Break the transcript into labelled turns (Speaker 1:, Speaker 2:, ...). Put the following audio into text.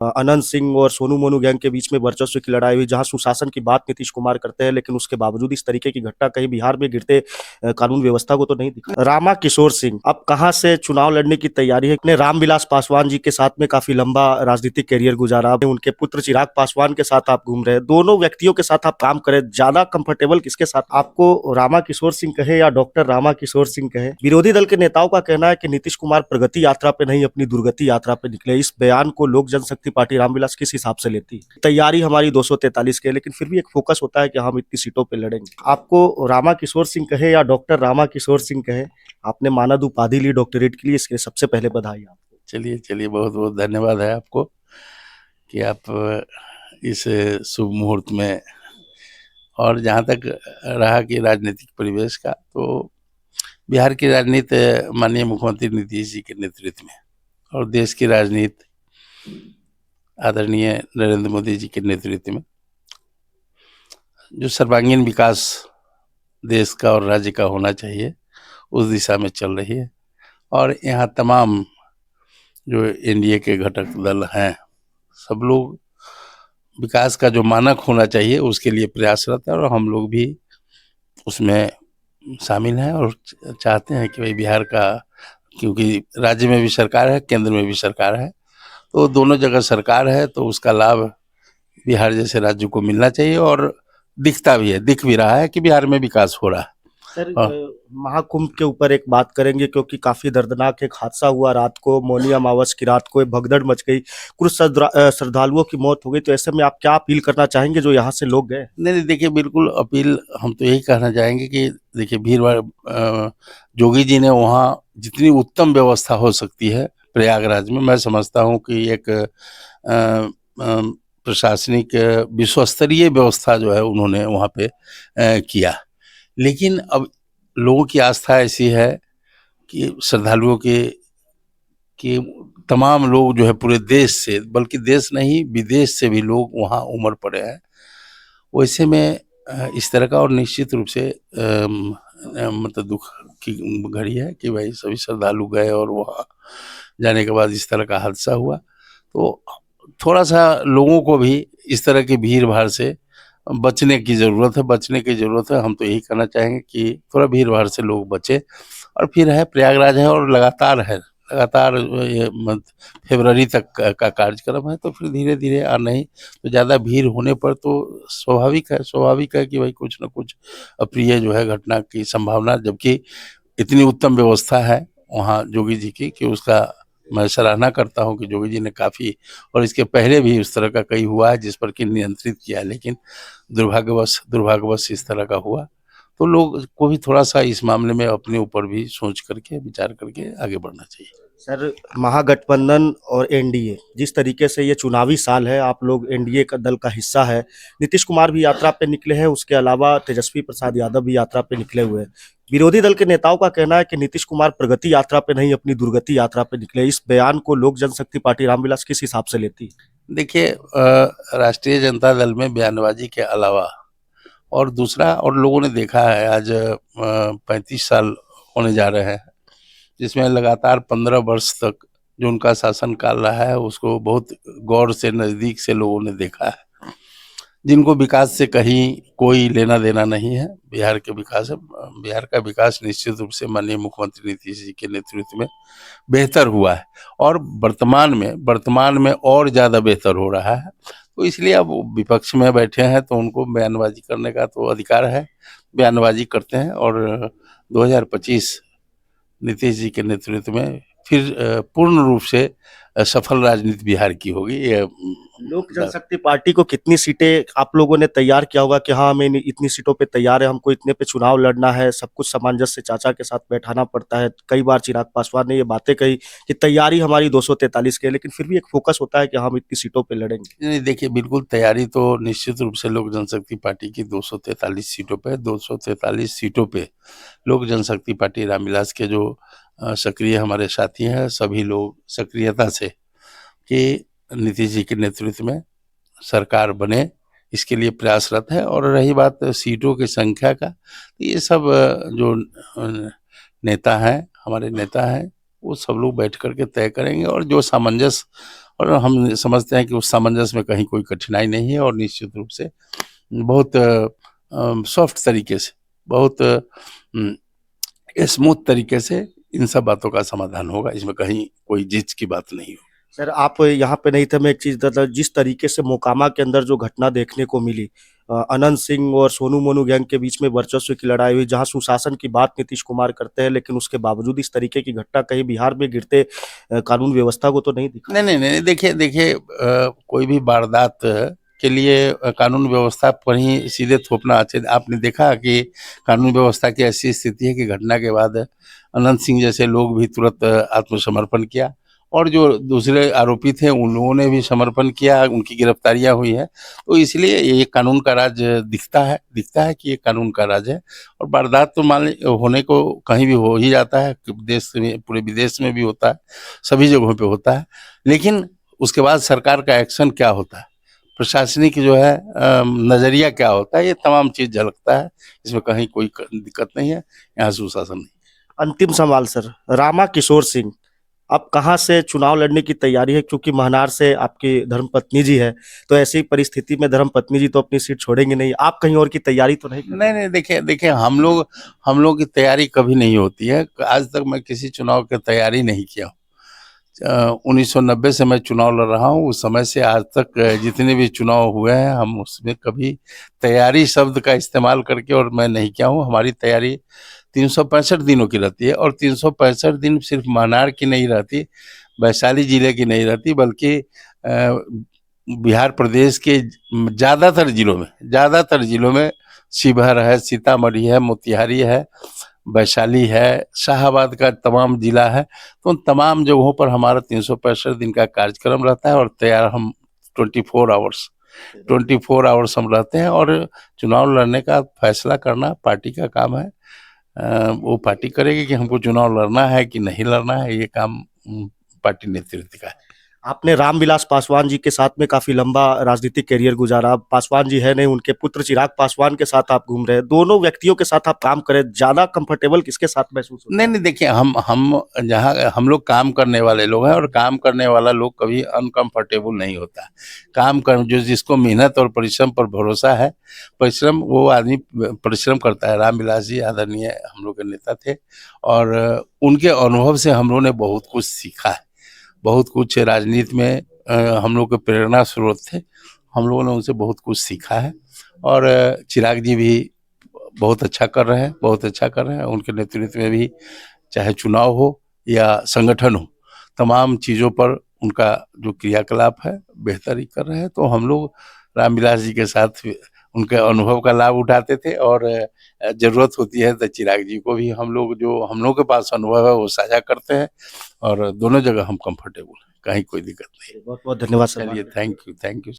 Speaker 1: अनंत सिंह और सोनू मोनू गैंग के बीच में वर्चस्व की लड़ाई हुई, जहां सुशासन की बात नीतीश कुमार करते हैं, लेकिन उसके बावजूद इस तरीके की घटना कहीं बिहार में गिरते कानून व्यवस्था को तो नहीं दिखा। रामा किशोर सिंह अब कहां से चुनाव लड़ने की तैयारी है? अपने रामविलास पासवान जी के साथ में काफी लंबा राजनीतिक करियर गुजारा, उनके पुत्र चिराग पासवान के साथ आप घूम रहे हैं, दोनों व्यक्तियों के साथ आप काम करें, ज्यादा कंफर्टेबल किसके साथ आपको? रामा किशोर सिंह कहे या डॉक्टर रामा किशोर सिंह कहे, विरोधी दल के नेताओं का कहना है कि नीतीश कुमार प्रगति यात्रा पे नहीं अपनी दुर्गति यात्रा पे निकले। इस बयान को लोक जनशक्ति पार्टी रामविलास किस हिसाब से लेती है? तैयारी हमारी 243 के, लेकिन फिर भी एक फोकस होता है कि हम इतनी सीटों पे लड़ेंगे। आपको रामा किशोर सिंह कहे या डॉक्टर रामा किशोर सिंह कहे, आपने मानद उपाधि ली डॉक्टरेट के लिए, इसके सबसे पहले बधाई आपको।
Speaker 2: चलिए चलिए, बहुत बहुत धन्यवाद है आपको कि आप इस शुभ मुहूर्त में, और जहाँ तक रहा कि राजनीतिक परिवेश का, तो बिहार की राजनीति माननीय मुख्यमंत्री नीतीश जी के नेतृत्व में और देश की राजनीति आदरणीय नरेंद्र मोदी जी के नेतृत्व में जो सर्वांगीण विकास देश का और राज्य का होना चाहिए, उस दिशा में चल रही है। और यहाँ तमाम जो एनडीए के घटक दल हैं, सब लोग विकास का जो मानक होना चाहिए उसके लिए प्रयासरत है, और हम लोग भी उसमें शामिल हैं और चाहते हैं कि भाई बिहार का, क्योंकि राज्य में भी सरकार है, केंद्र में भी सरकार है, तो दोनों जगह सरकार है, तो उसका लाभ बिहार जैसे राज्य को मिलना चाहिए। और दिखता भी है, दिख भी रहा है कि बिहार में विकास हो रहा है।
Speaker 1: सर, महाकुंभ के ऊपर एक बात करेंगे, क्योंकि काफी दर्दनाक एक हादसा हुआ रात को, मौनी अमावस की रात को एक भगदड़ मच गई, कुछ श्रद्धालुओं की मौत हो गई। तो ऐसे में आप क्या अपील करना चाहेंगे जो यहाँ से लोग गए?
Speaker 2: नहीं, देखिए, बिल्कुल अपील हम तो यही कहना चाहेंगे कि देखिए, भीड़ भाड़, जोगी जी ने वहाँ जितनी उत्तम व्यवस्था हो सकती है प्रयागराज में, मैं समझता हूँ कि एक प्रशासनिक विश्वस्तरीय व्यवस्था जो है उन्होंने वहाँ पे किया। लेकिन अब लोगों की आस्था ऐसी है कि श्रद्धालुओं के तमाम लोग जो है पूरे देश से, बल्कि देश नहीं विदेश से भी लोग वहाँ उमड़ पड़े हैं। वैसे में इस तरह का, और निश्चित रूप से मतलब दुख की घड़ी है कि भाई सभी श्रद्धालु गए और वहाँ जाने के बाद इस तरह का हादसा हुआ। तो थोड़ा सा लोगों को भी इस तरह की भीड़ भाड़ से बचने की ज़रूरत है। हम तो यही कहना चाहेंगे कि थोड़ा भीड़ भाड़ से लोग बचे। और फिर है प्रयागराज है, और लगातार ये फरवरी तक का कार्यक्रम है, तो फिर धीरे धीरे आना ही। तो ज़्यादा भीड़ होने पर तो स्वाभाविक है कि भाई कुछ न कुछ अप्रिय जो है घटना की संभावना, जबकि इतनी उत्तम व्यवस्था है वहाँ जोगी जी की कि उसका मैं सराहना करता हूँ कि जोगी जी ने काफ़ी, और इसके पहले भी उस तरह का कई हुआ है जिस पर कि नियंत्रित किया, लेकिन दुर्भाग्यवश इस तरह का हुआ। तो लोग को भी थोड़ा सा इस मामले में अपने ऊपर भी सोच करके, विचार करके आगे बढ़ना चाहिए।
Speaker 1: सर, महागठबंधन और एनडीए, जिस तरीके से ये चुनावी साल है, आप लोग एनडीए का दल का हिस्सा है, नीतीश कुमार भी यात्रा पे निकले हैं, उसके अलावा तेजस्वी प्रसाद यादव भी यात्रा पे निकले हुए हैं। विरोधी दल के नेताओं का कहना है कि नीतीश कुमार प्रगति यात्रा पे नहीं अपनी दुर्गति यात्रा पे निकले। इस बयान को लोक जनशक्ति पार्टी रामविलास किस हिसाब से लेती है?
Speaker 2: देखिए, राष्ट्रीय जनता दल में बयानबाजी के अलावा और दूसरा, और लोगों ने देखा है आज 35 साल होने जा रहे हैं, जिसमें लगातार 15 वर्ष तक जो उनका शासन काल रहा है उसको बहुत गौर से, नज़दीक से लोगों ने देखा है। जिनको विकास से कहीं कोई लेना देना नहीं है, बिहार के विकास है। बिहार का विकास निश्चित रूप से माननीय मुख्यमंत्री नीतीश जी के नेतृत्व में बेहतर हुआ है, और वर्तमान में और ज़्यादा बेहतर हो रहा है। तो इसलिए अब विपक्ष में बैठे हैं तो उनको बयानबाजी करने का तो अधिकार है, बयानबाजी करते हैं। और 2025 नीतीश जी के नेतृत्व में फिर पूर्ण रूप से सफल राजनीति बिहार की होगी। ये
Speaker 1: लोक जनशक्ति पार्टी को कितनी सीटें आप लोगों ने तैयार किया होगा कि हाँ, हमें इतनी सीटों पे तैयार है, हमको इतने पे चुनाव लड़ना है, सब कुछ सामंजस्य से चाचा के साथ बैठाना पड़ता है। कई बार चिराग पासवान ने ये बातें कही कि तैयारी हमारी 243 की है, लेकिन फिर भी एक फोकस होता है कि हम इतनी सीटों पे लड़ेंगे।
Speaker 2: नहीं, देखिए, बिल्कुल तैयारी तो निश्चित रूप से लोक जनशक्ति पार्टी की 243 सीटों पे लोक जनशक्ति पार्टी रामविलास के जो सक्रिय हमारे साथी हैं, सभी लोग सक्रियता से कि नीतीश जी के नेतृत्व में सरकार बने, इसके लिए प्रयासरत है। और रही बात सीटों की संख्या का, तो ये सब जो नेता हैं, हमारे नेता हैं, वो सब लोग बैठ करके तय करेंगे, और जो सामंजस्य और हम समझते हैं कि उस सामंजस्य में कहीं कोई कठिनाई नहीं है और निश्चित रूप से बहुत सॉफ्ट तरीके से, बहुत स्मूथ तरीके से इन सब बातों का समाधान होगा। इसमें कहीं कोई जिच की बात नहीं हो।
Speaker 1: सर आप यहाँ पे नहीं थे, मैं एक चीज बता, जिस तरीके से मोकामा के अंदर जो घटना देखने को मिली, अनंत सिंह और सोनू मोनू गैंग के बीच में वर्चस्व की लड़ाई हुई, जहां सुशासन की बात नीतीश कुमार करते हैं, लेकिन उसके बावजूद इस तरीके की घटना कहीं बिहार में गिरते कानून व्यवस्था को तो नहीं दिखा।
Speaker 2: नहीं नहीं नहीं, देखिए देखिए, कोई भी वारदात के लिए कानून व्यवस्था पर ही सीधे थोपना अच्छे। आपने देखा कि कानून व्यवस्था की ऐसी स्थिति है कि घटना के बाद अनंत सिंह जैसे लोग भी तुरंत आत्मसमर्पण किया और जो दूसरे आरोपी थे उन लोगों ने भी समर्पण किया, उनकी गिरफ्तारियां हुई हैं। तो इसलिए ये कानून का राज दिखता है कि ये कानून का राज है। और वारदात तो मान होने को कहीं भी हो ही जाता है, देश में, पूरे विदेश में भी होता है, सभी जगहों पे होता है। लेकिन उसके बाद सरकार का एक्शन क्या होता है, प्रशासनिक जो है नजरिया क्या होता है, ये तमाम चीज झलकता है। इसमें कहीं कोई दिक्कत नहीं है, यहाँ सुशासन नहीं।
Speaker 1: अंतिम सवाल सर, रामा किशोर सिंह अब कहाँ से चुनाव लड़ने की तैयारी है, क्योंकि महनार से आपकी धर्मपत्नी जी है, तो ऐसी परिस्थिति में धर्मपत्नी जी तो अपनी सीट छोड़ेंगे नहीं, आप कहीं और की तैयारी तो नहीं कर रहे?
Speaker 2: नहीं नहीं, देखिए देखिए, हम लोग की तैयारी कभी नहीं होती है। आज तक मैं किसी चुनाव की तैयारी नहीं किया हूँ। 1990 से मैं चुनाव लड़ रहा हूँ, उस समय से आज तक जितने भी चुनाव हुए हैं हम उसमें कभी तैयारी शब्द का इस्तेमाल करके और मैं नहीं किया हूँ। हमारी तैयारी 365 दिनों की रहती है और 365 दिन सिर्फ महनार की नहीं रहती, वैशाली जिले की नहीं रहती, बल्कि बिहार प्रदेश के ज़्यादातर जिलों में शिवहर है, सीतामढ़ी है, मोतिहारी है, वैशाली है, शाहाबाद का तमाम जिला है। तो उन तमाम जगहों पर हमारा 365 दिन का कार्यक्रम रहता है और तैयार हम 24 आवर्स हम रहते हैं। और चुनाव लड़ने का फैसला करना पार्टी का काम है। वो पार्टी करेगी कि हमको चुनाव लड़ना है कि नहीं लड़ना है, ये काम पार्टी नेतृत्व का है।
Speaker 1: आपने रामविलास पासवान जी के साथ में काफी लंबा राजनीतिक करियर गुजारा, पासवान जी है नहीं, उनके पुत्र चिराग पासवान के साथ आप घूम रहे हैं, दोनों व्यक्तियों के साथ आप काम करें, ज्यादा कंफर्टेबल किसके साथ महसूस होता है?
Speaker 2: नहीं नहीं, देखिए, हम जहाँ हम लोग काम करने वाले लोग हैं और काम करने वाला लोग कभी अनकंफर्टेबल नहीं होता। काम कर जो जिसको मेहनत और परिश्रम पर भरोसा है, परिश्रम वो आदमी परिश्रम करता है। रामविलास जी आदरणीय हम लोग के नेता थे और उनके अनुभव से हम लोगों ने बहुत कुछ सीखा है। बहुत कुछ राजनीति में हम लोग के प्रेरणा स्रोत थे, हम लोगों ने उनसे बहुत कुछ सीखा है। और चिराग जी भी बहुत अच्छा कर रहे हैं, उनके नेतृत्व में भी चाहे चुनाव हो या संगठन हो, तमाम चीज़ों पर उनका जो क्रियाकलाप है बेहतर ही कर रहे हैं। तो हम लोग रामविलास जी के साथ उनके अनुभव का लाभ उठाते थे और ज़रूरत होती है तो चिराग जी को भी हम लोग के पास अनुभव है वो साझा करते हैं और दोनों जगह हम कंफर्टेबल हैं, कहीं कोई दिक्कत नहीं।
Speaker 1: बहुत बहुत धन्यवाद सर।
Speaker 2: चलिए, थैंक यू।